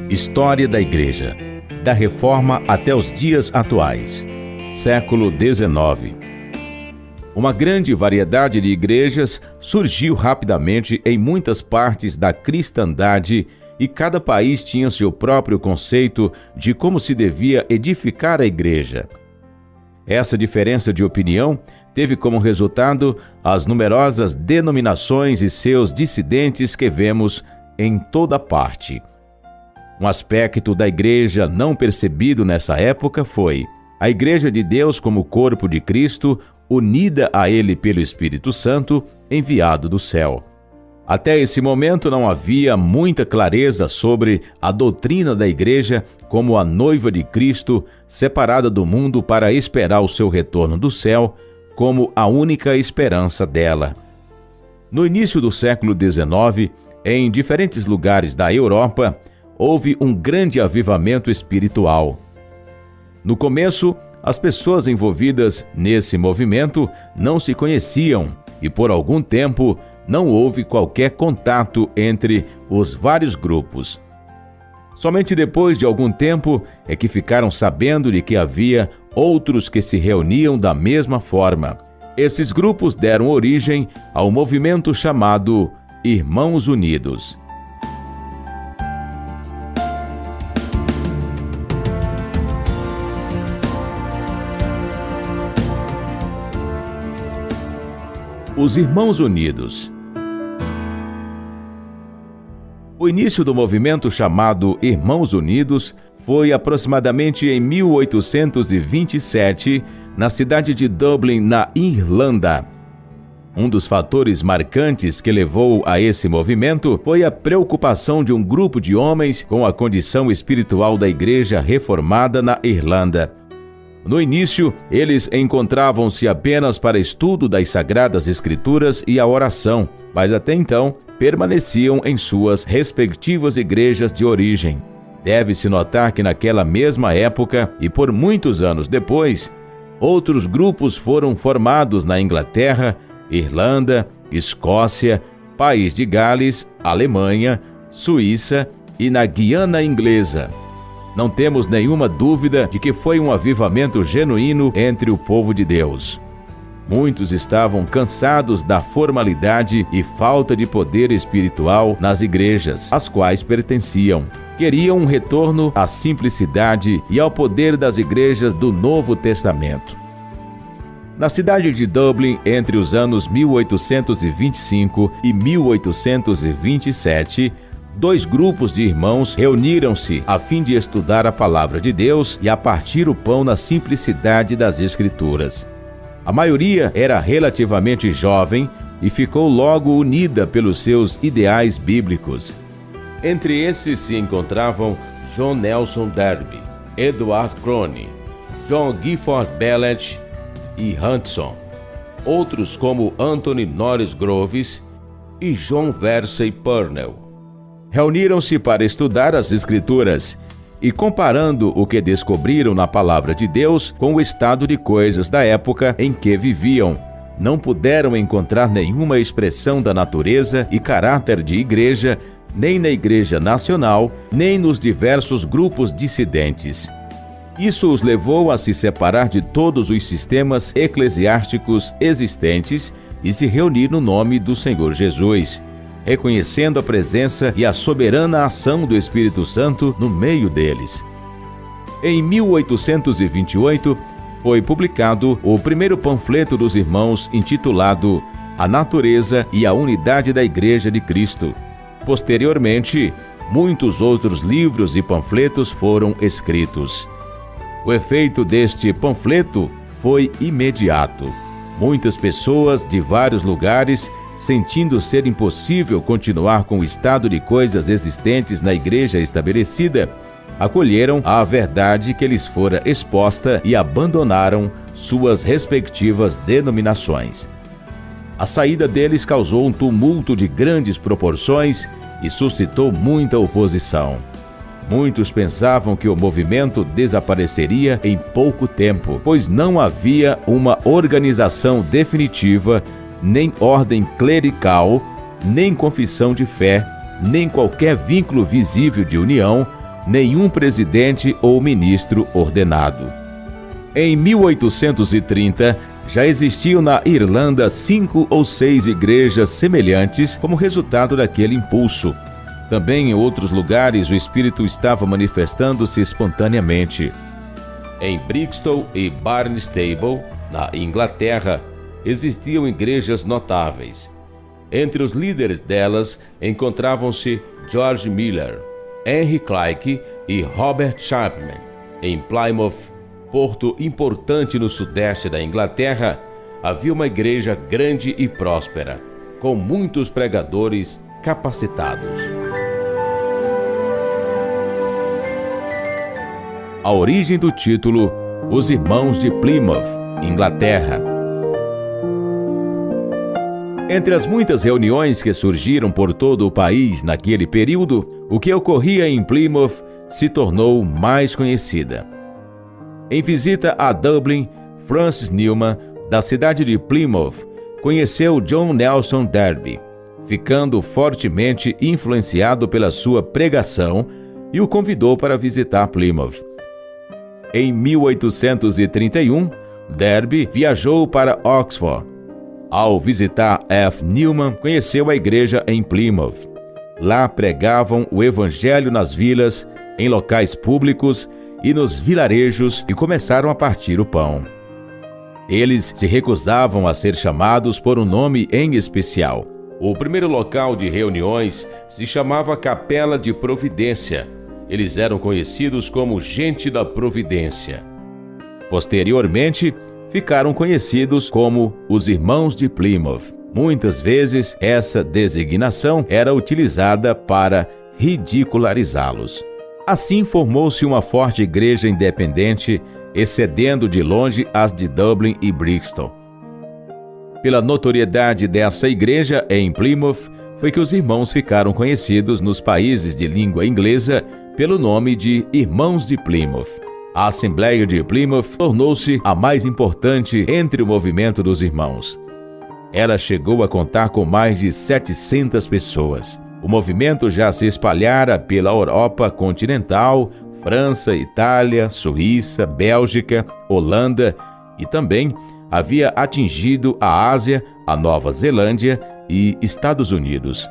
História da Igreja, da Reforma até os dias atuais. Século XIX. Uma grande variedade de igrejas surgiu rapidamente em muitas partes da cristandade e cada país tinha seu próprio conceito de como se devia edificar a igreja. Essa diferença de opinião teve como resultado as numerosas denominações e seus dissidentes que vemos em toda parte. Um aspecto da igreja não percebido nessa época foi a Igreja de Deus como corpo de Cristo, unida a Ele pelo Espírito Santo, enviado do céu. Até esse momento não havia muita clareza sobre a doutrina da igreja como a noiva de Cristo, separada do mundo para esperar o seu retorno do céu, como a única esperança dela. No início do século XIX, em diferentes lugares da Europa, houve um grande avivamento espiritual. No começo, as pessoas envolvidas nesse movimento não se conheciam e, por algum tempo, não houve qualquer contato entre os vários grupos. Somente depois de algum tempo é que ficaram sabendo de que havia outros que se reuniam da mesma forma. Esses grupos deram origem ao movimento chamado Irmãos Unidos. Os Irmãos Unidos. O início do movimento chamado Irmãos Unidos foi aproximadamente em 1827, na cidade de Dublin, na Irlanda. Um dos fatores marcantes que levou a esse movimento foi a preocupação de um grupo de homens com a condição espiritual da Igreja Reformada na Irlanda. No início, eles encontravam-se apenas para estudo das Sagradas Escrituras e a oração, mas até então permaneciam em suas respectivas igrejas de origem. Deve-se notar que naquela mesma época, e por muitos anos depois, outros grupos foram formados na Inglaterra, Irlanda, Escócia, País de Gales, Alemanha, Suíça e na Guiana Inglesa. Não temos nenhuma dúvida de que foi um avivamento genuíno entre o povo de Deus. Muitos estavam cansados da formalidade e falta de poder espiritual nas igrejas às quais pertenciam. Queriam um retorno à simplicidade e ao poder das igrejas do Novo Testamento. Na cidade de Dublin, entre os anos 1825 e 1827, dois grupos de irmãos reuniram-se a fim de estudar a palavra de Deus e a partir o pão na simplicidade das Escrituras. A maioria era relativamente jovem e ficou logo unida pelos seus ideais bíblicos. Entre esses se encontravam John Nelson Darby, Edward Crone, John Gifford Bellet e Hudson. Outros como Anthony Norris Groves e John Wesley Purnell. Reuniram-se para estudar as Escrituras e, comparando o que descobriram na Palavra de Deus com o estado de coisas da época em que viviam, não puderam encontrar nenhuma expressão da natureza e caráter de igreja, nem na Igreja Nacional, nem nos diversos grupos dissidentes. Isso os levou a se separar de todos os sistemas eclesiásticos existentes e se reunir no nome do Senhor Jesus, reconhecendo a presença e a soberana ação do Espírito Santo no meio deles. Em 1828, foi publicado o primeiro panfleto dos irmãos intitulado A Natureza e a Unidade da Igreja de Cristo. Posteriormente, muitos outros livros e panfletos foram escritos. O efeito deste panfleto foi imediato. Muitas pessoas de vários lugares, sentindo ser impossível continuar com o estado de coisas existentes na igreja estabelecida, acolheram a verdade que lhes fora exposta e abandonaram suas respectivas denominações. A saída deles causou um tumulto de grandes proporções e suscitou muita oposição. Muitos pensavam que o movimento desapareceria em pouco tempo, pois não havia uma organização definitiva, nem ordem clerical, nem confissão de fé, nem qualquer vínculo visível de união, nenhum presidente ou ministro ordenado. Em 1830, já existiam na Irlanda 5 ou 6 igrejas semelhantes como resultado daquele impulso. Também em outros lugares o Espírito estava manifestando-se espontaneamente. Em Brixton e Barnstaple, na Inglaterra, existiam igrejas notáveis. Entre os líderes delas encontravam-se George Miller, Henry Clark e Robert Chapman. Em Plymouth, porto importante no sudeste da Inglaterra, havia uma igreja grande e próspera, com muitos pregadores capacitados. A origem do título: Os Irmãos de Plymouth, Inglaterra. Entre as muitas reuniões que surgiram por todo o país naquele período, o que ocorria em Plymouth se tornou mais conhecida. Em visita a Dublin, Francis Newman, da cidade de Plymouth, conheceu John Nelson Darby, ficando fortemente influenciado pela sua pregação, e o convidou para visitar Plymouth. Em 1831, Darby viajou para Oxford. Ao visitar F. Newman, conheceu a igreja em Plymouth. Lá pregavam o evangelho nas vilas, em locais públicos e nos vilarejos, e começaram a partir o pão. Eles se recusavam a ser chamados por um nome em especial. O primeiro local de reuniões se chamava Capela de Providência. Eles eram conhecidos como Gente da Providência. Posteriormente, ficaram conhecidos como os Irmãos de Plymouth. Muitas vezes, essa designação era utilizada para ridicularizá-los. Assim, formou-se uma forte igreja independente, excedendo de longe as de Dublin e Brixton. Pela notoriedade dessa igreja em Plymouth, foi que os irmãos ficaram conhecidos nos países de língua inglesa pelo nome de Irmãos de Plymouth. A Assembleia de Plymouth tornou-se a mais importante entre o movimento dos irmãos. Ela chegou a contar com mais de 700 pessoas. O movimento já se espalhara pela Europa continental, França, Itália, Suíça, Bélgica, Holanda, e também havia atingido a Ásia, a Nova Zelândia e Estados Unidos.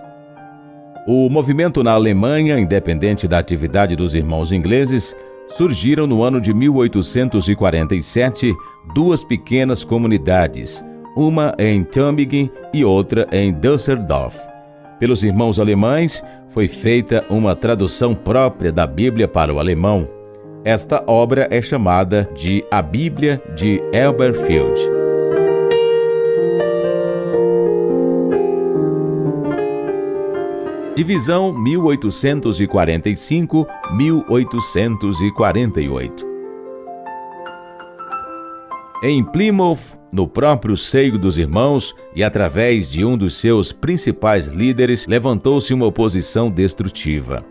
O movimento na Alemanha, independente da atividade dos irmãos ingleses, surgiram no ano de 1847 duas pequenas comunidades, uma em Tübingen e outra em Düsseldorf. Pelos irmãos alemães, foi feita uma tradução própria da Bíblia para o alemão. Esta obra é chamada de A Bíblia de Elberfeld. Divisão 1845-1848. Em Plymouth, no próprio seio dos irmãos e através de um dos seus principais líderes, levantou-se uma oposição destrutiva.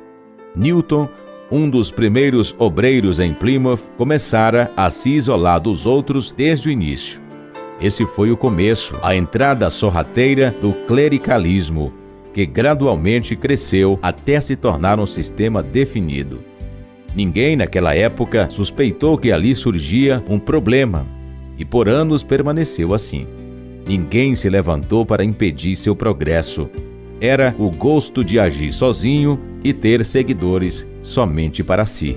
Newton, um dos primeiros obreiros em Plymouth, começara a se isolar dos outros desde o início. Esse foi o começo, a entrada sorrateira do clericalismo, que gradualmente cresceu até se tornar um sistema definido. Ninguém naquela época suspeitou que ali surgia um problema, e por anos permaneceu assim. Ninguém se levantou para impedir seu progresso. Era o gosto de agir sozinho e ter seguidores somente para si.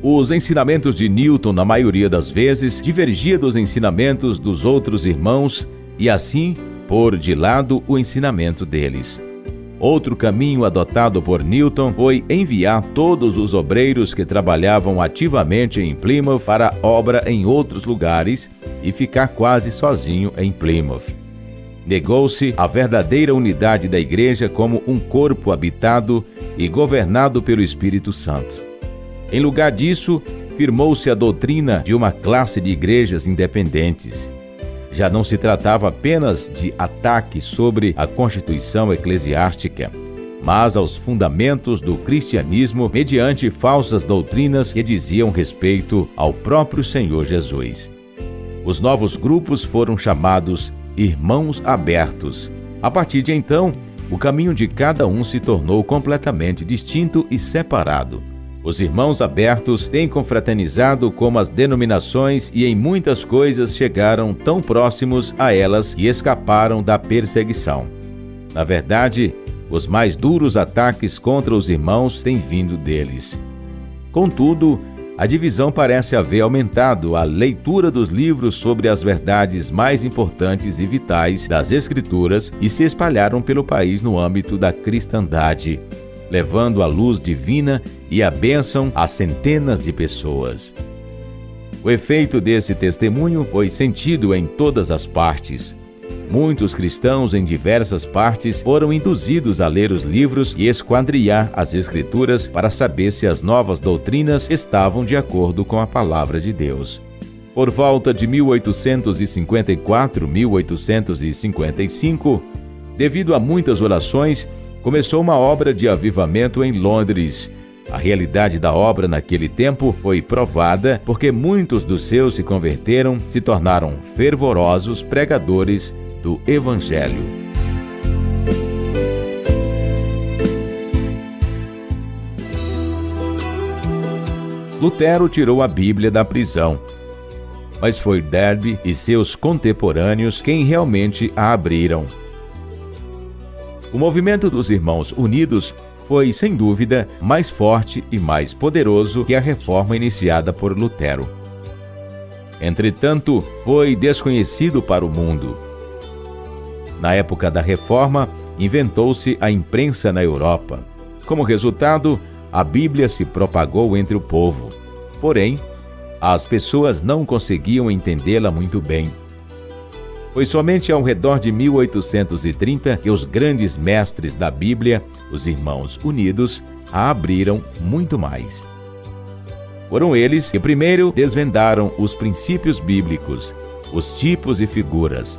Os ensinamentos de Newton, na maioria das vezes, divergiam dos ensinamentos dos outros irmãos e assim pôr de lado o ensinamento deles. Outro caminho adotado por Newton foi enviar todos os obreiros que trabalhavam ativamente em Plymouth para obra em outros lugares e ficar quase sozinho em Plymouth. Negou-se a verdadeira unidade da igreja como um corpo habitado e governado pelo Espírito Santo. Em lugar disso, firmou-se a doutrina de uma classe de igrejas independentes. Já não se tratava apenas de ataque sobre a Constituição eclesiástica, mas aos fundamentos do cristianismo mediante falsas doutrinas que diziam respeito ao próprio Senhor Jesus. Os novos grupos foram chamados Irmãos Abertos. A partir de então, o caminho de cada um se tornou completamente distinto e separado. Os irmãos abertos têm confraternizado como as denominações e em muitas coisas chegaram tão próximos a elas e escaparam da perseguição. Na verdade, os mais duros ataques contra os irmãos têm vindo deles. Contudo, a divisão parece haver aumentado a leitura dos livros sobre as verdades mais importantes e vitais das Escrituras e se espalharam pelo país no âmbito da cristandade, levando a luz divina e a bênção a centenas de pessoas. O efeito desse testemunho foi sentido em todas as partes. Muitos cristãos em diversas partes foram induzidos a ler os livros e esquadrinhar as Escrituras para saber se as novas doutrinas estavam de acordo com a palavra de Deus. Por volta de 1854-1855, devido a muitas orações, começou uma obra de avivamento em Londres. A realidade da obra naquele tempo foi provada porque muitos dos seus se converteram, se tornaram fervorosos pregadores do Evangelho. Lutero tirou a Bíblia da prisão, mas foi Darby e seus contemporâneos quem realmente a abriram. O movimento dos Irmãos Unidos foi, sem dúvida, mais forte e mais poderoso que a reforma iniciada por Lutero. Entretanto, foi desconhecido para o mundo. Na época da Reforma, inventou-se a imprensa na Europa. Como resultado, a Bíblia se propagou entre o povo. Porém, as pessoas não conseguiam entendê-la muito bem. Foi somente ao redor de 1830 que os grandes mestres da Bíblia, os Irmãos Unidos, a abriram muito mais. Foram eles que primeiro desvendaram os princípios bíblicos, os tipos e figuras,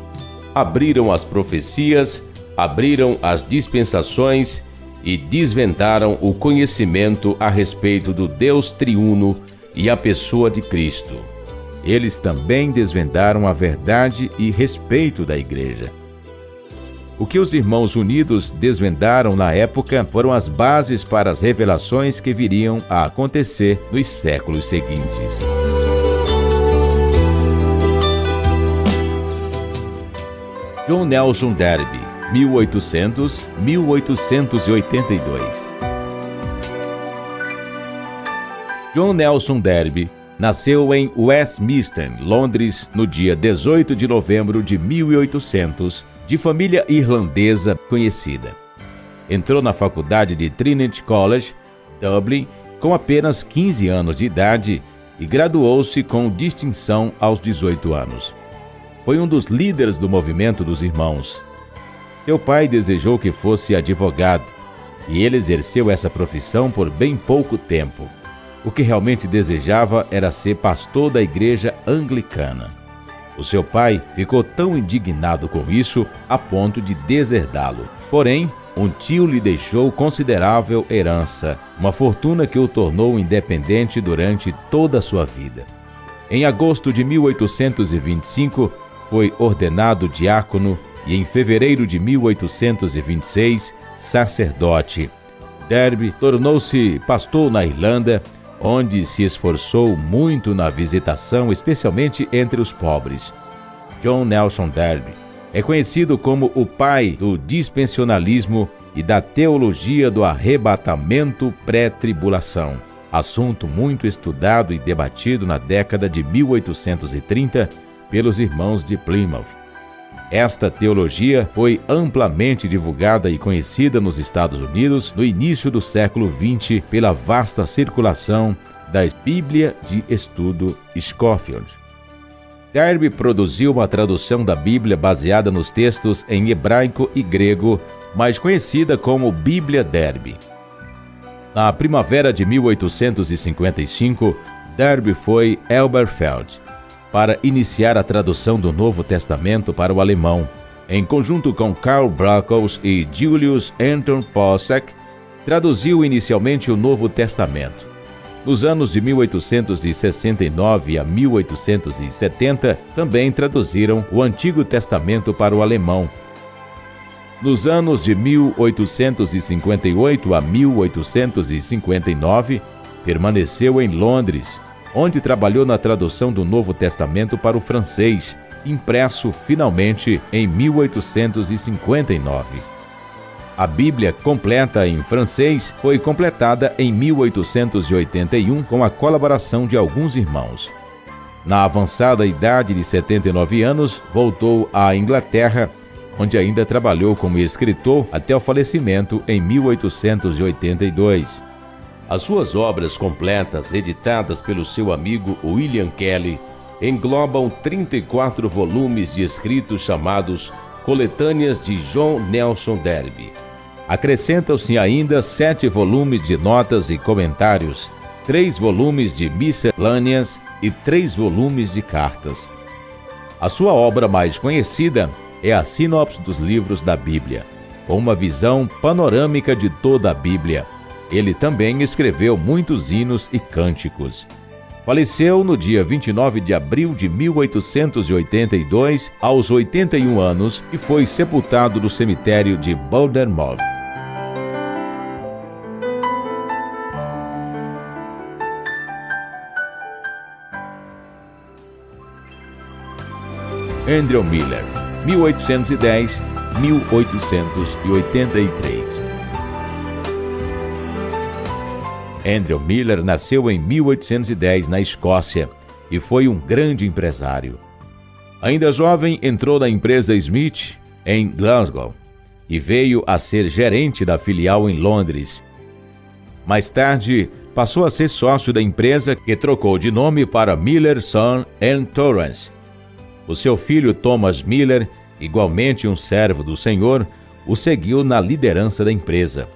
abriram as profecias, abriram as dispensações e desvendaram o conhecimento a respeito do Deus triuno e a pessoa de Cristo. Eles também desvendaram a verdade e respeito da Igreja. O que os Irmãos Unidos desvendaram na época foram as bases para as revelações que viriam a acontecer nos séculos seguintes. John Nelson Darby, 1800-1882. John Nelson Darby nasceu em Westminster, Londres, no dia 18 de novembro de 1800, de família irlandesa conhecida. Entrou na faculdade de Trinity College, Dublin, com apenas 15 anos de idade e graduou-se com distinção aos 18 anos. Foi um dos líderes do movimento dos irmãos. Seu pai desejou que fosse advogado, e ele exerceu essa profissão por bem pouco tempo. O que realmente desejava era ser pastor da igreja anglicana. O seu pai ficou tão indignado com isso a ponto de deserdá-lo. Porém, um tio lhe deixou considerável herança, uma fortuna que o tornou independente durante toda a sua vida. Em agosto de 1825, foi ordenado diácono e em fevereiro de 1826, sacerdote. Darby tornou-se pastor na Irlanda, onde se esforçou muito na visitação, especialmente entre os pobres. John Nelson Darby é conhecido como o pai do dispensacionalismo e da teologia do arrebatamento pré-tribulação, assunto muito estudado e debatido na década de 1830 pelos irmãos de Plymouth. Esta teologia foi amplamente divulgada e conhecida nos Estados Unidos no início do século XX pela vasta circulação da Bíblia de Estudo Scofield. Darby produziu uma tradução da Bíblia baseada nos textos em hebraico e grego, mais conhecida como Bíblia Darby. Na primavera de 1855, Darby foi a Elberfeld para iniciar a tradução do Novo Testamento para o alemão. Em conjunto com Karl Bruckhaus e Julius Anton Posseck, traduziu inicialmente o Novo Testamento. Nos anos de 1869 a 1870, também traduziram o Antigo Testamento para o alemão. Nos anos de 1858 a 1859, Permaneceu em Londres, onde trabalhou na tradução do Novo Testamento para o francês, impresso finalmente em 1859. A Bíblia completa em francês foi completada em 1881 com a colaboração de alguns irmãos. Na avançada idade de 79 anos, voltou à Inglaterra, onde ainda trabalhou como escritor até o falecimento em 1882. As suas obras completas, editadas pelo seu amigo William Kelly, englobam 34 volumes de escritos chamados Coletâneas de John Nelson Darby. Acrescentam-se ainda 7 volumes de notas e comentários, 3 volumes de miscelâneas e 3 volumes de cartas. A sua obra mais conhecida é a sinopse dos livros da Bíblia, com uma visão panorâmica de toda a Bíblia. Ele também escreveu muitos hinos e cânticos. Faleceu no dia 29 de abril de 1882, aos 81 anos, e foi sepultado no cemitério de Bournemouth. Andrew Miller, 1810-1883. Andrew Miller nasceu em 1810 na Escócia e foi um grande empresário. Ainda jovem, entrou na empresa Smith em Glasgow e veio a ser gerente da filial em Londres. Mais tarde, passou a ser sócio da empresa, que trocou de nome para Miller, Son & Torrance. O seu filho Thomas Miller, igualmente um servo do Senhor, o seguiu na liderança da empresa.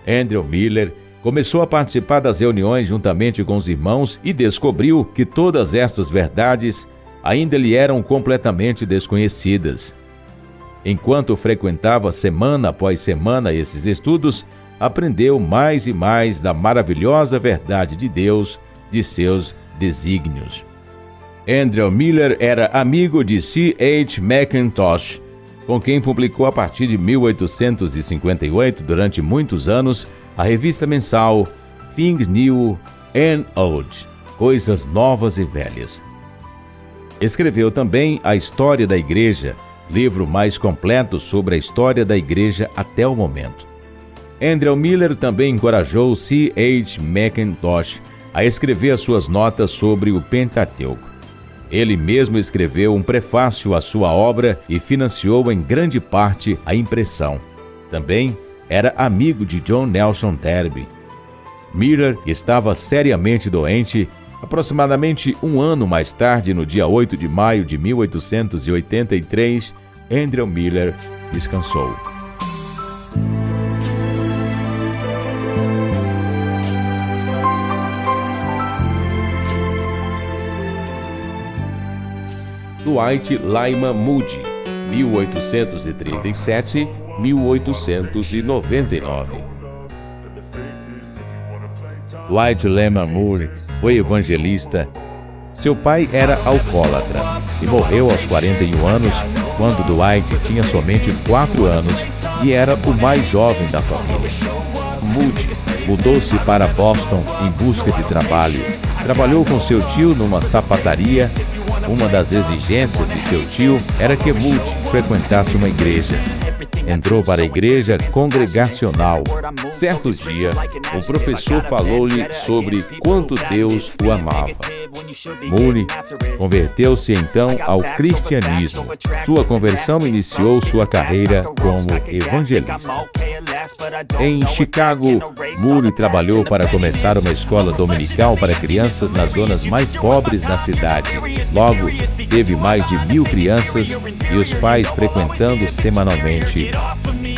Andrew Miller começou a participar das reuniões juntamente com os irmãos e descobriu que todas estas verdades ainda lhe eram completamente desconhecidas. Enquanto frequentava semana após semana esses estudos, aprendeu mais e mais da maravilhosa verdade de Deus, de seus desígnios. Andrew Miller era amigo de C. H. Mackintosh, com quem publicou a partir de 1858, durante muitos anos, a revista mensal Things New and Old, Coisas Novas e Velhas. Escreveu também A História da Igreja, livro mais completo sobre a história da Igreja até o momento. Andrew Miller também encorajou C. H. Mackintosh a escrever as suas notas sobre o Pentateuco. Ele mesmo escreveu um prefácio à sua obra e financiou em grande parte a impressão. Também era amigo de John Nelson Darby. Miller estava seriamente doente. Aproximadamente um ano mais tarde, no dia 8 de maio de 1883, Andrew Miller descansou. Dwight Lyman Moody, 1837-1899. Dwight Lyman Moody foi evangelista. Seu pai era alcoólatra e morreu aos 41 anos, quando Dwight tinha somente 4 anos e era o mais jovem da família. Moody mudou-se para Boston em busca de trabalho. Trabalhou com seu tio numa sapataria. Uma das exigências de seu tio era que Moody frequentasse uma igreja. Entrou para a igreja congregacional. Certo dia, o professor falou-lhe sobre quanto Deus o amava. Moody converteu-se então ao cristianismo. Sua conversão iniciou sua carreira como evangelista. Em Chicago, Moody trabalhou para começar uma escola dominical para crianças nas zonas mais pobres da cidade. Logo, teve mais de 1.000 crianças e os pais frequentando semanalmente.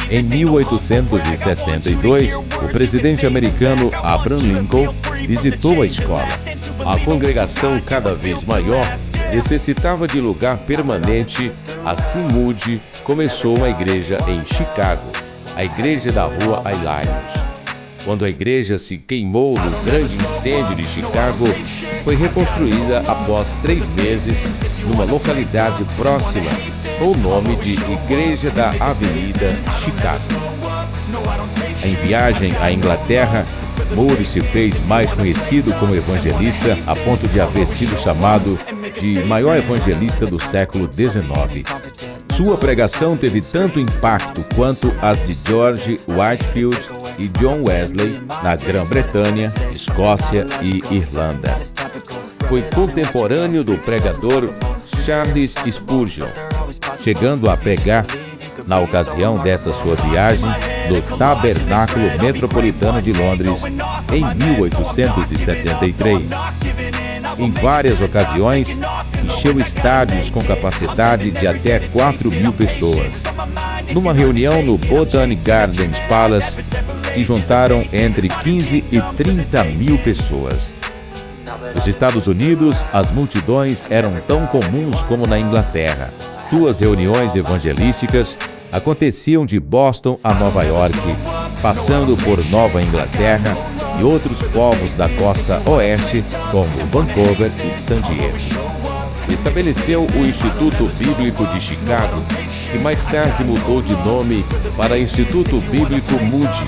Em 1862, o presidente americano Abraham Lincoln visitou a escola. A congregação, cada vez maior, necessitava de lugar permanente. Assim, Moody começou uma igreja em Chicago, a igreja da rua Highlands. Quando a igreja se queimou no grande incêndio de Chicago, foi reconstruída após 3 meses numa localidade próxima, com o nome de Igreja da Avenida Chicago. Em viagem à Inglaterra, Moody se fez mais conhecido como evangelista a ponto de haver sido chamado de maior evangelista do século XIX. Sua pregação teve tanto impacto quanto as de George Whitefield e John Wesley na Grã-Bretanha, Escócia e Irlanda. Foi contemporâneo do pregador Charles Spurgeon, chegando a pregar, na ocasião dessa sua viagem, no Tabernáculo Metropolitano de Londres, em 1873. Em várias ocasiões, encheu estádios com capacidade de até 4.000 pessoas. Numa reunião no Botanic Gardens Palace, se juntaram entre 15 e 30 mil pessoas. Nos Estados Unidos, as multidões eram tão comuns como na Inglaterra. Suas reuniões evangelísticas aconteciam de Boston a Nova York, passando por Nova Inglaterra e outros povos da costa oeste, como Vancouver e San Diego. Estabeleceu o Instituto Bíblico de Chicago, que mais tarde mudou de nome para Instituto Bíblico Moody,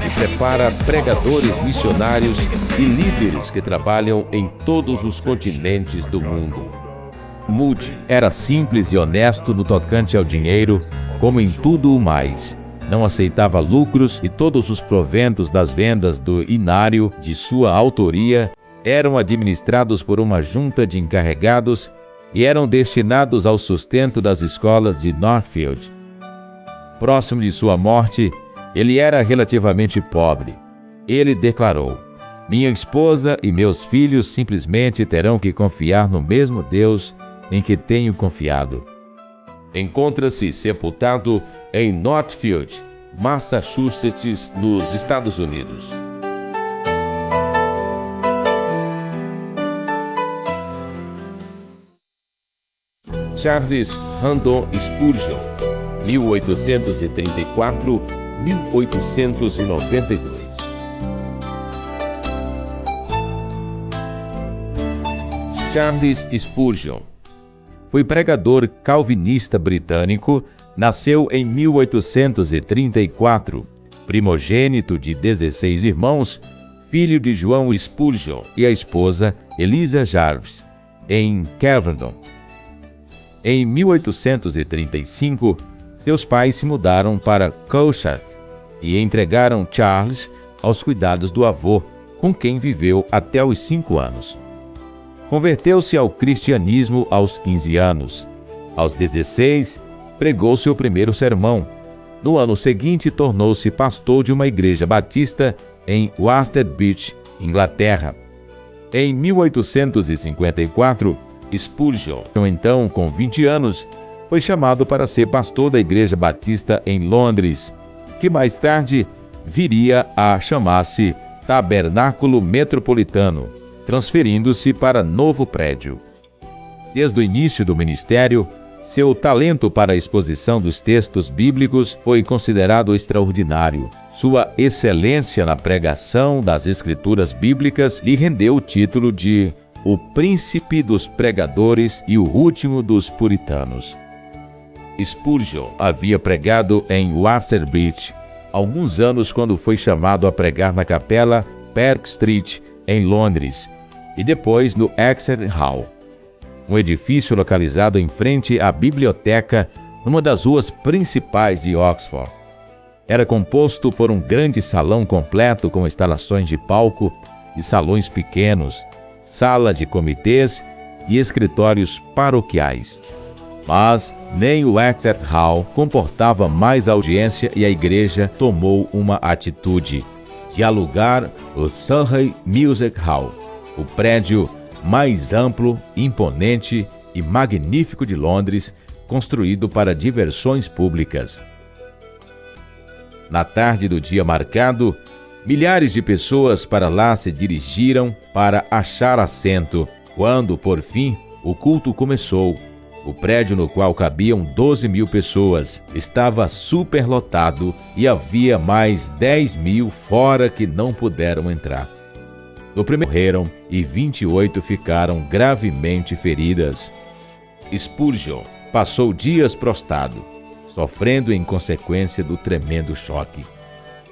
e prepara pregadores missionários e líderes que trabalham em todos os continentes do mundo. Moody era simples e honesto no tocante ao dinheiro, como em tudo o mais. Não aceitava lucros e todos os proventos das vendas do inário de sua autoria eram administrados por uma junta de encarregados e eram destinados ao sustento das escolas de Northfield. Próximo de sua morte, ele era relativamente pobre. Ele declarou: "Minha esposa e meus filhos simplesmente terão que confiar no mesmo Deus em que tenho confiado." Encontra-se sepultado em Northfield, Massachusetts, nos Estados Unidos. Charles Haddon Spurgeon, 1834-1892. Charles Spurgeon foi pregador calvinista britânico. Nasceu em 1834, primogênito de 16 irmãos, filho de João Spurgeon e a esposa Eliza Jarvis, em Kelvedon. Em 1835, seus pais se mudaram para Colchester e entregaram Charles aos cuidados do avô, com quem viveu até os 5 anos. Converteu-se ao cristianismo aos 15 anos. Aos 16, pregou seu primeiro sermão. No ano seguinte, tornou-se pastor de uma igreja batista em Wasted Beach, Inglaterra. Em 1854, Spurgeon, então com 20 anos, foi chamado para ser pastor da igreja batista em Londres, que mais tarde viria a chamar-se Tabernáculo Metropolitano, transferindo-se para novo prédio. Desde o início do ministério, seu talento para a exposição dos textos bíblicos foi considerado extraordinário. Sua excelência na pregação das escrituras bíblicas lhe rendeu o título de o príncipe dos pregadores e o último dos puritanos. Spurgeon havia pregado em Wasted Beach alguns anos quando foi chamado a pregar na capela Park Street, em Londres, e depois no Exeter Hall, um edifício localizado em frente à biblioteca numa das ruas principais de Oxford. Era composto por um grande salão completo com instalações de palco e salões pequenos, sala de comitês e escritórios paroquiais. Mas nem o Exeter Hall comportava mais audiência e a igreja tomou uma atitude de alugar o Surrey Music Hall, o prédio mais amplo, imponente e magnífico de Londres, construído para diversões públicas. Na tarde do dia marcado, milhares de pessoas para lá se dirigiram para achar assento. Quando, por fim, o culto começou, o prédio no qual cabiam 12.000 pessoas estava superlotado e havia mais 10.000 fora que não puderam entrar. No primeiro morreram e 28 ficaram gravemente feridas. Spurgeon passou dias prostrado, sofrendo em consequência do tremendo choque.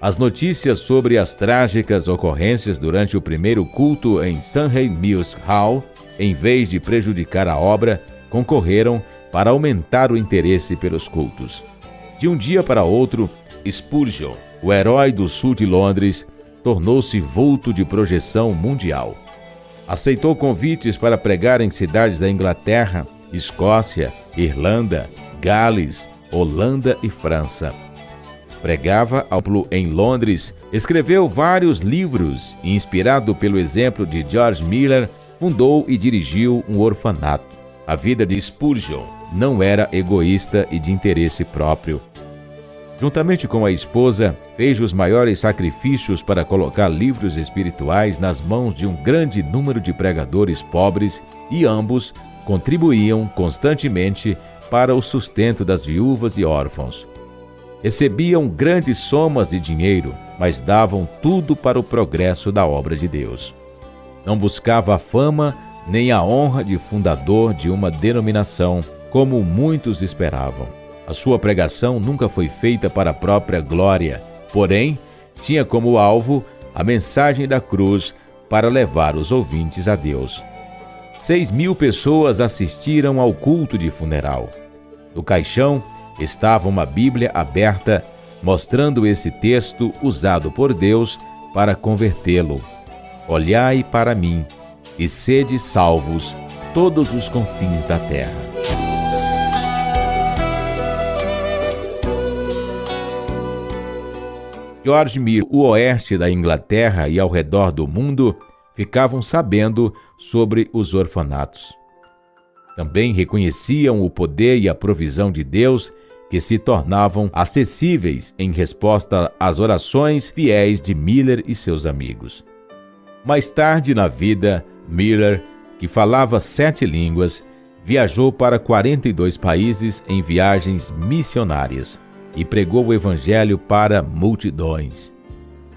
As notícias sobre as trágicas ocorrências durante o primeiro culto em Sunday Mills Hall, em vez de prejudicar a obra, concorreram para aumentar o interesse pelos cultos. De um dia para outro, Spurgeon, o herói do sul de Londres, tornou-se vulto de projeção mundial. Aceitou convites para pregar em cidades da Inglaterra, Escócia, Irlanda, Gales, Holanda e França. Pregava em Londres, escreveu vários livros e, inspirado pelo exemplo de George Miller, fundou e dirigiu um orfanato. A vida de Spurgeon não era egoísta e de interesse próprio. Juntamente com a esposa, fez os maiores sacrifícios para colocar livros espirituais nas mãos de um grande número de pregadores pobres e ambos contribuíam constantemente para o sustento das viúvas e órfãos. Recebiam grandes somas de dinheiro, mas davam tudo para o progresso da obra de Deus. Não buscava a fama nem a honra de fundador de uma denominação, como muitos esperavam. A sua pregação nunca foi feita para a própria glória, porém, tinha como alvo a mensagem da cruz para levar os ouvintes a Deus. 6.000 pessoas assistiram ao culto de funeral. No caixão estava uma Bíblia aberta, mostrando esse texto usado por Deus para convertê-lo. Olhai para mim, e sede salvos todos os confins da terra. George Miller, o oeste da Inglaterra e ao redor do mundo, ficavam sabendo sobre os orfanatos. Também reconheciam o poder e a provisão de Deus, que se tornavam acessíveis em resposta às orações fiéis de Miller e seus amigos. Mais tarde na vida, Miller, que falava 7 línguas, viajou para 42 países em viagens missionárias e pregou o evangelho para multidões.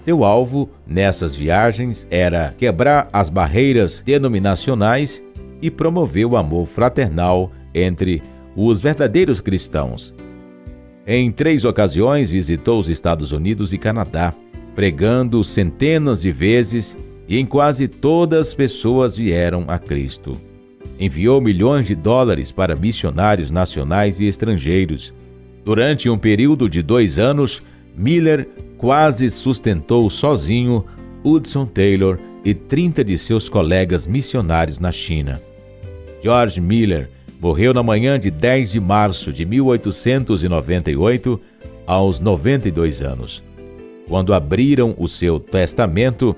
Seu alvo nessas viagens era quebrar as barreiras denominacionais e promover o amor fraternal entre os verdadeiros cristãos. Em 3 ocasiões visitou os Estados Unidos e Canadá, pregando centenas de vezes, e em quase todas as pessoas vieram a Cristo. Enviou milhões de dólares para missionários nacionais e estrangeiros. Durante um período de 2 anos, Miller quase sustentou sozinho Hudson Taylor e 30 de seus colegas missionários na China. George Miller morreu na manhã de 10 de março de 1898, aos 92 anos. Quando abriram o seu testamento,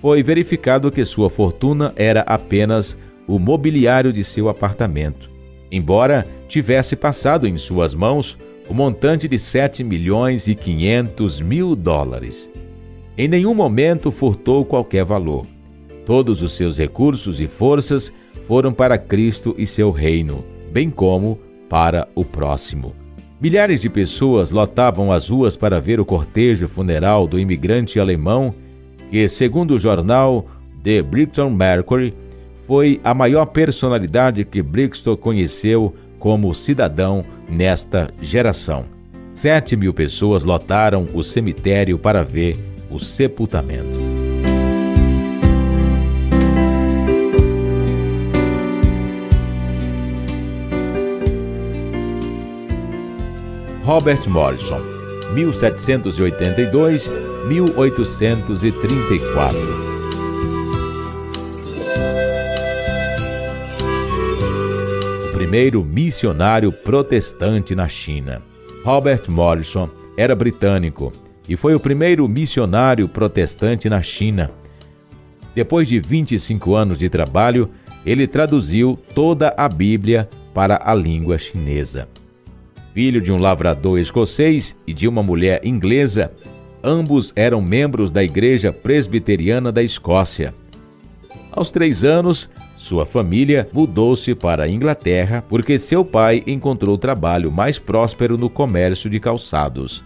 foi verificado que sua fortuna era apenas o mobiliário de seu apartamento, embora tivesse passado em suas mãos o montante de $7.500.000. Em nenhum momento furtou qualquer valor. Todos os seus recursos e forças foram para Cristo e seu reino, bem como para o próximo. Milhares de pessoas lotavam as ruas para ver o cortejo funeral do imigrante alemão que, segundo o jornal The Brixton Mercury, foi a maior personalidade que Brixton conheceu como cidadão nesta geração. 7.000 pessoas lotaram o cemitério para ver o sepultamento. Robert Morrison, 1782-1834. O primeiro missionário protestante na China. Robert Morrison era britânico e foi o primeiro missionário protestante na China. Depois de 25 anos de trabalho, ele traduziu toda a Bíblia para a língua chinesa. Filho de um lavrador escocês e de uma mulher inglesa, ambos eram membros da Igreja Presbiteriana da Escócia. Aos 3 anos, sua família mudou-se para a Inglaterra porque seu pai encontrou trabalho mais próspero no comércio de calçados.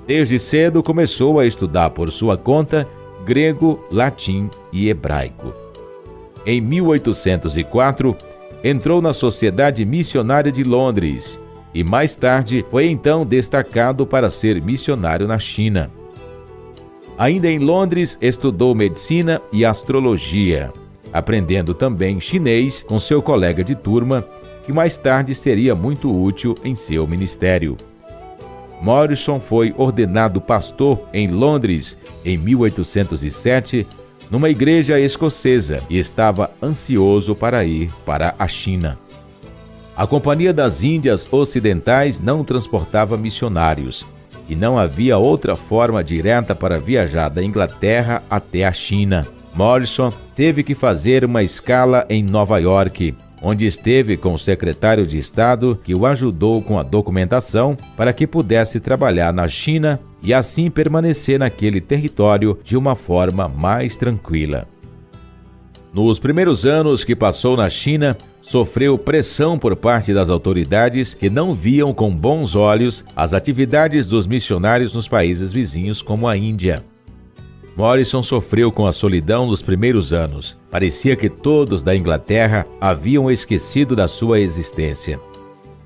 Desde cedo começou a estudar por sua conta grego, latim e hebraico. Em 1804, entrou na Sociedade Missionária de Londres e mais tarde foi então destacado para ser missionário na China. Ainda em Londres, estudou medicina e astrologia, aprendendo também chinês com seu colega de turma, que mais tarde seria muito útil em seu ministério. Morrison foi ordenado pastor em Londres em 1807, numa igreja escocesa, e estava ansioso para ir para a China. A Companhia das Índias Ocidentais não transportava missionários, e não havia outra forma direta para viajar da Inglaterra até a China. Morrison teve que fazer uma escala em Nova York, onde esteve com o secretário de Estado, que o ajudou com a documentação para que pudesse trabalhar na China e assim permanecer naquele território de uma forma mais tranquila. Nos primeiros anos que passou na China, sofreu pressão por parte das autoridades que não viam com bons olhos as atividades dos missionários nos países vizinhos como a Índia. Morrison sofreu com a solidão nos primeiros anos. Parecia que todos da Inglaterra haviam esquecido da sua existência.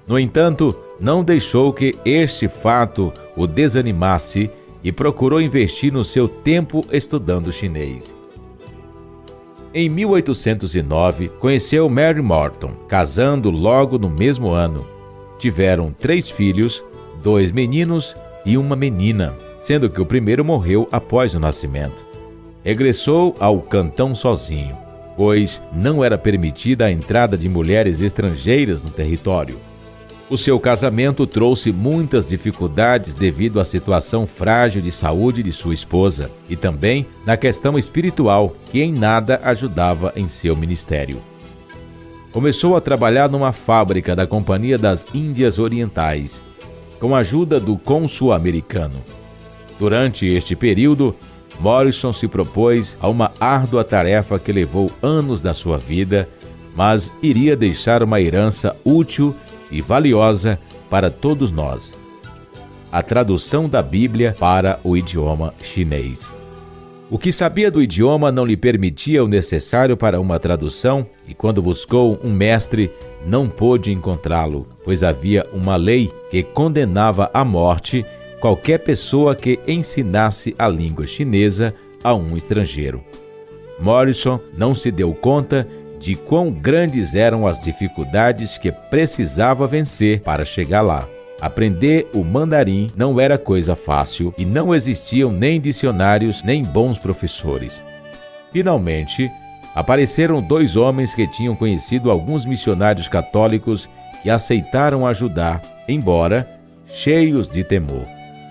No entanto, não deixou que este fato o desanimasse e procurou investir no seu tempo estudando chinês. Em 1809, conheceu Mary Morton, casando logo no mesmo ano. Tiveram 3 filhos, 2 meninos e uma menina, sendo que o primeiro morreu após o nascimento. Regressou ao Cantão sozinho, pois não era permitida a entrada de mulheres estrangeiras no território. O seu casamento trouxe muitas dificuldades devido à situação frágil de saúde de sua esposa e também na questão espiritual, que em nada ajudava em seu ministério. Começou a trabalhar numa fábrica da Companhia das Índias Orientais, com a ajuda do cônsul americano. Durante este período, Morrison se propôs a uma árdua tarefa que levou anos da sua vida, mas iria deixar uma herança útil e valiosa para todos nós: a tradução da Bíblia para o idioma chinês. O que sabia do idioma não lhe permitia o necessário para uma tradução, e quando buscou um mestre, não pôde encontrá-lo, pois havia uma lei que condenava à morte qualquer pessoa que ensinasse a língua chinesa a um estrangeiro. Morrison não se deu conta de quão grandes eram as dificuldades que precisava vencer para chegar lá. Aprender o mandarim não era coisa fácil e não existiam nem dicionários nem bons professores. Finalmente, apareceram 2 homens que tinham conhecido alguns missionários católicos e aceitaram ajudar, embora cheios de temor.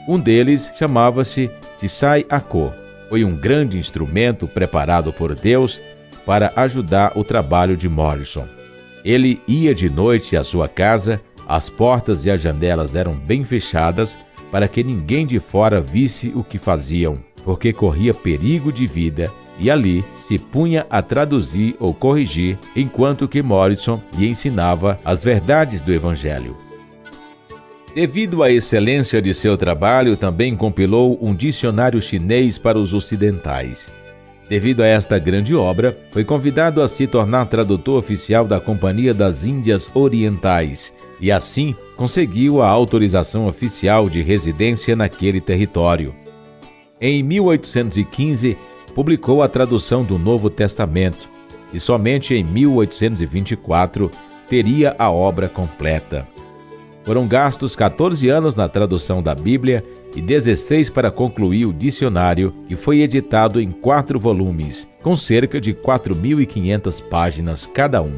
Um deles chamava-se Tsai A-ko. Foi um grande instrumento preparado por Deus para ajudar o trabalho de Morrison. Ele ia de noite à sua casa, as portas e as janelas eram bem fechadas para que ninguém de fora visse o que faziam, porque corria perigo de vida, e ali se punha a traduzir ou corrigir, enquanto que Morrison lhe ensinava as verdades do Evangelho. Devido à excelência de seu trabalho, também compilou um dicionário chinês para os ocidentais. Devido a esta grande obra, foi convidado a se tornar tradutor oficial da Companhia das Índias Orientais e assim conseguiu a autorização oficial de residência naquele território. Em 1815, publicou a tradução do Novo Testamento e somente em 1824 teria a obra completa. Foram gastos 14 anos na tradução da Bíblia e 16 para concluir o dicionário, que foi editado em 4 volumes, com cerca de 4.500 páginas cada um.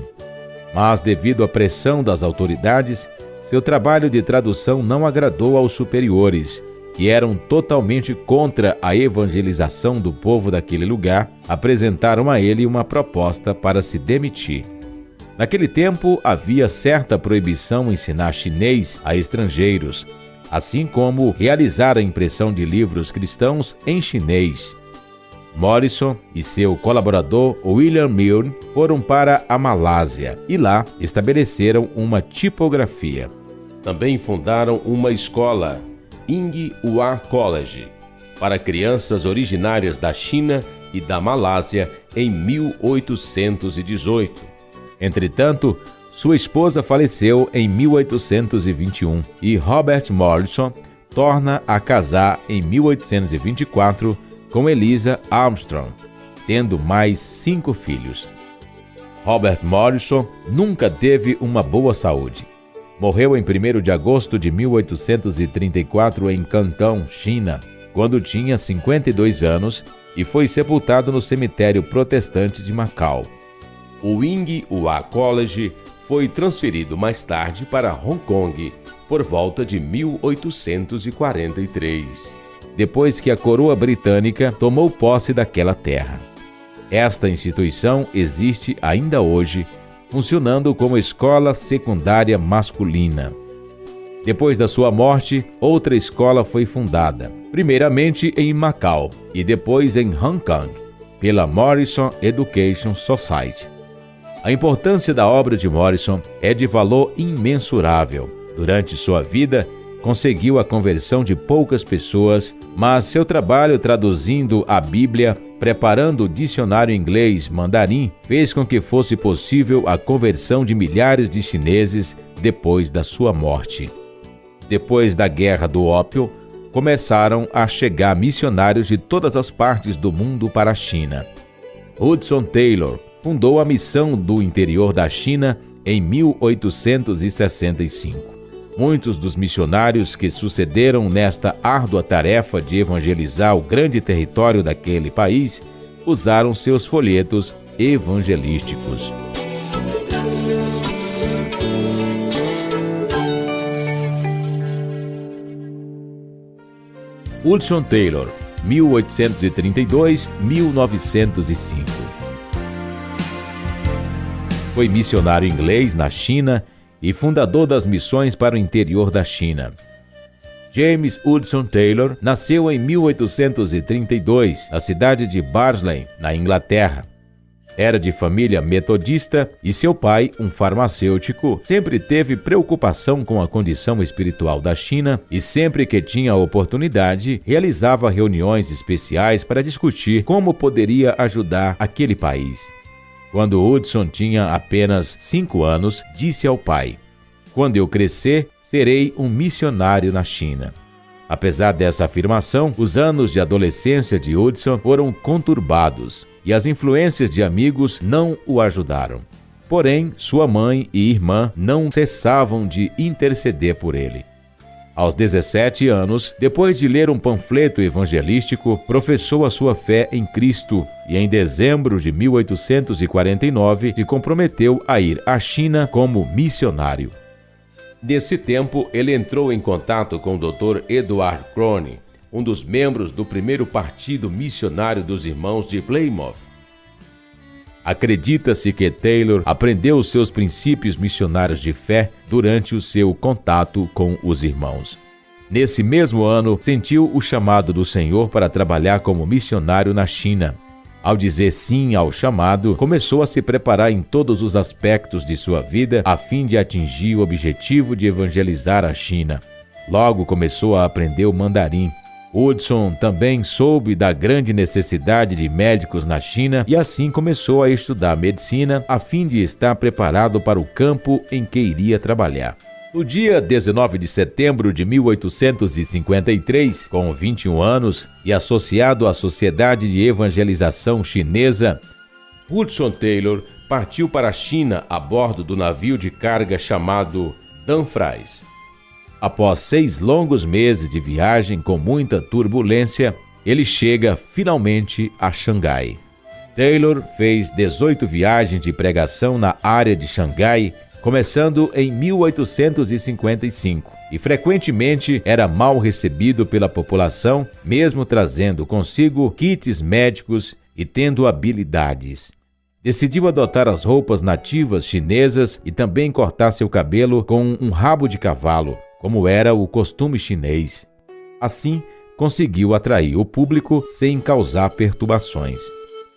Mas, devido à pressão das autoridades, seu trabalho de tradução não agradou aos superiores, que eram totalmente contra a evangelização do povo daquele lugar. Apresentaram a ele uma proposta para se demitir. Naquele tempo, havia certa proibição ensinar chinês a estrangeiros, assim como realizar a impressão de livros cristãos em chinês. Morrison e seu colaborador William Milne foram para a Malásia e lá estabeleceram uma tipografia. Também fundaram uma escola, Ing Hua College, para crianças originárias da China e da Malásia em 1818. Entretanto, sua esposa faleceu em 1821 e Robert Morrison torna a casar em 1824 com Eliza Armstrong, tendo mais 5 filhos. Robert Morrison nunca teve uma boa saúde. Morreu em 1º de agosto de 1834 em Cantão, China, quando tinha 52 anos, e foi sepultado no cemitério protestante de Macau. O Wing Hua College foi transferido mais tarde para Hong Kong, por volta de 1843, depois que a coroa britânica tomou posse daquela terra. Esta instituição existe ainda hoje, funcionando como escola secundária masculina. Depois da sua morte, outra escola foi fundada, primeiramente em Macau e depois em Hong Kong, pela Morrison Education Society. A importância da obra de Morrison é de valor imensurável. Durante sua vida, conseguiu a conversão de poucas pessoas, mas seu trabalho traduzindo a Bíblia, preparando o dicionário inglês mandarim, fez com que fosse possível a conversão de milhares de chineses depois da sua morte. Depois da Guerra do Ópio, começaram a chegar missionários de todas as partes do mundo para a China. Hudson Taylor fundou a missão do interior da China em 1865. Muitos dos missionários que sucederam nesta árdua tarefa de evangelizar o grande território daquele país usaram seus folhetos evangelísticos. Hudson Taylor, 1832-1905. Foi missionário inglês na China e fundador das missões para o interior da China. James Hudson Taylor nasceu em 1832, na cidade de Barnsley, na Inglaterra. Era de família metodista e seu pai, um farmacêutico, sempre teve preocupação com a condição espiritual da China e sempre que tinha a oportunidade, realizava reuniões especiais para discutir como poderia ajudar aquele país. Quando Hudson tinha apenas 5 anos, disse ao pai: "Quando eu crescer, serei um missionário na China." Apesar dessa afirmação, os anos de adolescência de Hudson foram conturbados e as influências de amigos não o ajudaram. Porém, sua mãe e irmã não cessavam de interceder por ele. Aos 17 anos, depois de ler um panfleto evangelístico, professou a sua fé em Cristo e em dezembro de 1849 se comprometeu a ir à China como missionário. Nesse tempo, ele entrou em contato com o Dr. Edward Crone, um dos membros do primeiro partido missionário dos irmãos de Plymouth. Acredita-se que Taylor aprendeu os seus princípios missionários de fé durante o seu contato com os irmãos. Nesse mesmo ano, sentiu o chamado do Senhor para trabalhar como missionário na China. Ao dizer sim ao chamado, começou a se preparar em todos os aspectos de sua vida a fim de atingir o objetivo de evangelizar a China. Logo começou a aprender o mandarim. Hudson também soube da grande necessidade de médicos na China e assim começou a estudar medicina a fim de estar preparado para o campo em que iria trabalhar. No dia 19 de setembro de 1853, com 21 anos e associado à Sociedade de Evangelização Chinesa, Hudson Taylor partiu para a China a bordo do navio de carga chamado Dumfries. Após 6 longos meses de viagem com muita turbulência, ele chega finalmente a Xangai. Taylor fez 18 viagens de pregação na área de Xangai, começando em 1855, e frequentemente era mal recebido pela população, mesmo trazendo consigo kits médicos e tendo habilidades. Decidiu adotar as roupas nativas chinesas e também cortar seu cabelo com um rabo de cavalo, como era o costume chinês. Assim, conseguiu atrair o público sem causar perturbações.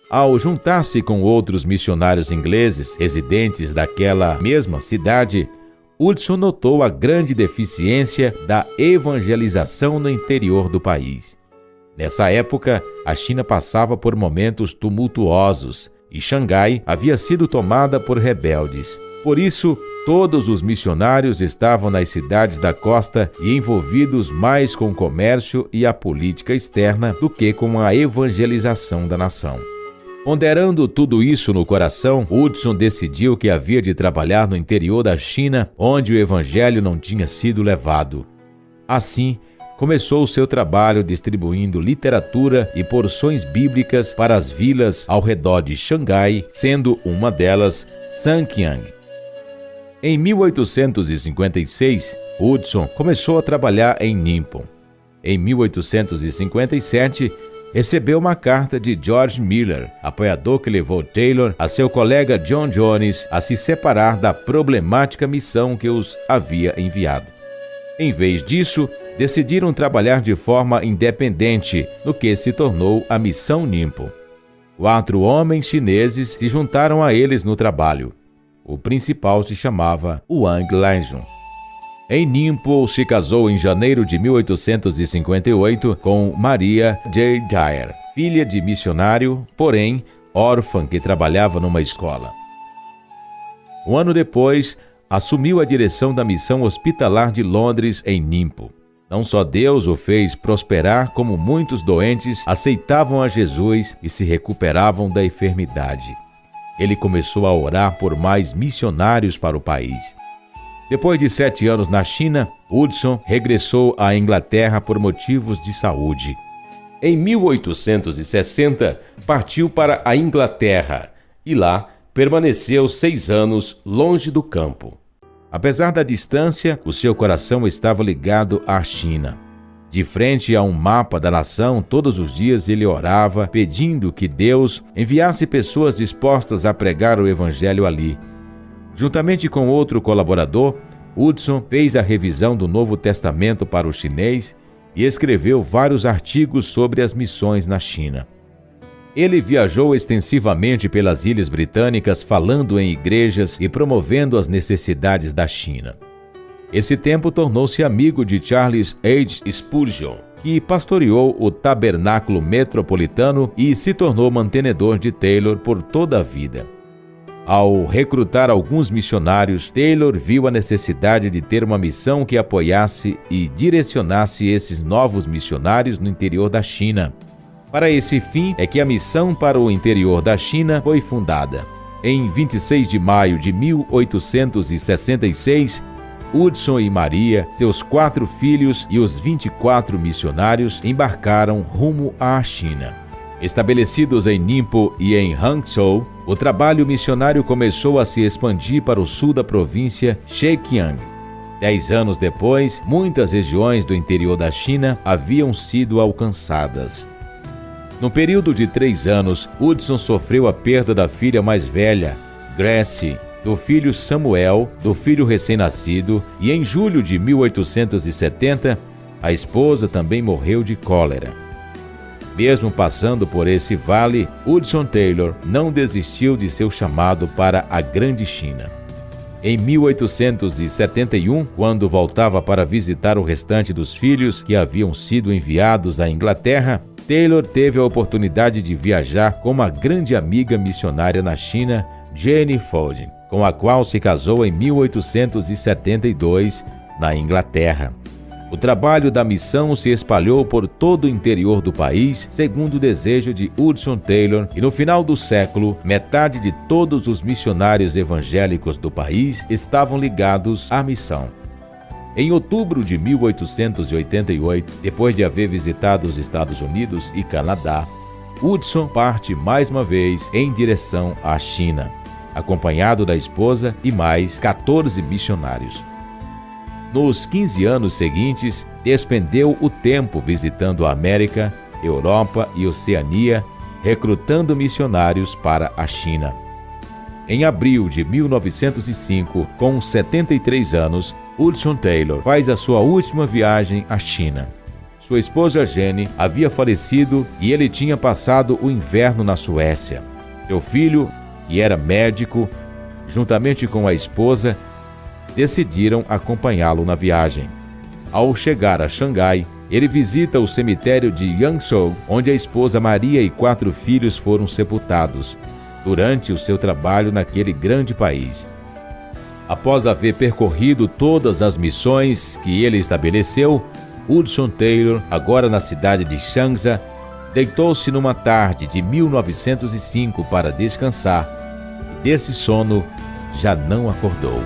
Ao juntar-se com outros missionários ingleses residentes daquela mesma cidade, Hudson notou a grande deficiência da evangelização no interior do país. Nessa época, a China passava por momentos tumultuosos e Xangai havia sido tomada por rebeldes. Por isso, Todos os missionários estavam nas cidades da costa e envolvidos mais com o comércio e a política externa do que com a evangelização da nação. Ponderando tudo isso no coração, Hudson decidiu que havia de trabalhar no interior da China, onde o evangelho não tinha sido levado. Assim, começou o seu trabalho distribuindo literatura e porções bíblicas para as vilas ao redor de Xangai, sendo uma delas Sanqiang. Em 1856, Hudson começou a trabalhar em Ningpo. Em 1857, recebeu uma carta de George Miller, apoiador que levou Taylor a seu colega John Jones a se separar da problemática missão que os havia enviado. Em vez disso, decidiram trabalhar de forma independente, no que se tornou a Missão Ningpo. 4 homens chineses se juntaram a eles no trabalho. O principal se chamava Wang Lanjun. Em Ningpo, se casou em janeiro de 1858 com Maria J. Dyer, filha de missionário, porém órfã que trabalhava numa escola. Um ano depois, assumiu a direção da missão hospitalar de Londres em Ningpo. Não só Deus o fez prosperar, como muitos doentes aceitavam a Jesus e se recuperavam da enfermidade. Ele começou a orar por mais missionários para o país. Depois de 7 anos na China, Hudson regressou à Inglaterra por motivos de saúde. Em 1860, partiu para a Inglaterra e lá permaneceu 6 anos longe do campo. Apesar da distância, o seu coração estava ligado à China. De frente a um mapa da nação, todos os dias ele orava, pedindo que Deus enviasse pessoas dispostas a pregar o evangelho ali. Juntamente com outro colaborador, Hudson fez a revisão do Novo Testamento para o chinês e escreveu vários artigos sobre as missões na China. Ele viajou extensivamente pelas ilhas britânicas, falando em igrejas e promovendo as necessidades da China. Esse tempo tornou-se amigo de Charles H. Spurgeon, que pastoreou o Tabernáculo Metropolitano e se tornou mantenedor de Taylor por toda a vida. Ao recrutar alguns missionários, Taylor viu a necessidade de ter uma missão que apoiasse e direcionasse esses novos missionários no interior da China. Para esse fim é que a missão para o interior da China foi fundada. Em 26 de maio de 1866, Hudson e Maria, seus 4 filhos e os 24 missionários embarcaram rumo à China. Estabelecidos em Ningpo e em Hangzhou, o trabalho missionário começou a se expandir para o sul da província Zhejiang. 10 anos depois, muitas regiões do interior da China haviam sido alcançadas. No período de 3 anos, Hudson sofreu a perda da filha mais velha, Grace, do filho Samuel, do filho recém-nascido, e em julho de 1870, a esposa também morreu de cólera. Mesmo passando por esse vale, Hudson Taylor não desistiu de seu chamado para a Grande China. Em 1871, quando voltava para visitar o restante dos filhos que haviam sido enviados à Inglaterra, Taylor teve a oportunidade de viajar com uma grande amiga missionária na China, Jenny Foding, com a qual se casou em 1872, na Inglaterra. O trabalho da missão se espalhou por todo o interior do país, segundo o desejo de Hudson Taylor, e no final do século, metade de todos os missionários evangélicos do país estavam ligados à missão. Em outubro de 1888, depois de haver visitado os Estados Unidos e Canadá, Hudson parte mais uma vez em direção à China, acompanhado da esposa e mais 14 missionários. Nos 15 anos seguintes, despendeu o tempo visitando a América, Europa e Oceania, recrutando missionários para a China. Em abril de 1905, com 73 anos, Hudson Taylor faz a sua última viagem à China. Sua esposa Jenny havia falecido e ele tinha passado o inverno na Suécia. Seu filho, que era médico, juntamente com a esposa, decidiram acompanhá-lo na viagem. Ao chegar a Xangai, ele visita o cemitério de Yangzhou, onde a esposa Maria e 4 filhos foram sepultados durante o seu trabalho naquele grande país. Após haver percorrido todas as missões que ele estabeleceu, Hudson Taylor, agora na cidade de Shanxia, deitou-se numa tarde de 1905 para descansar e desse sono já não acordou.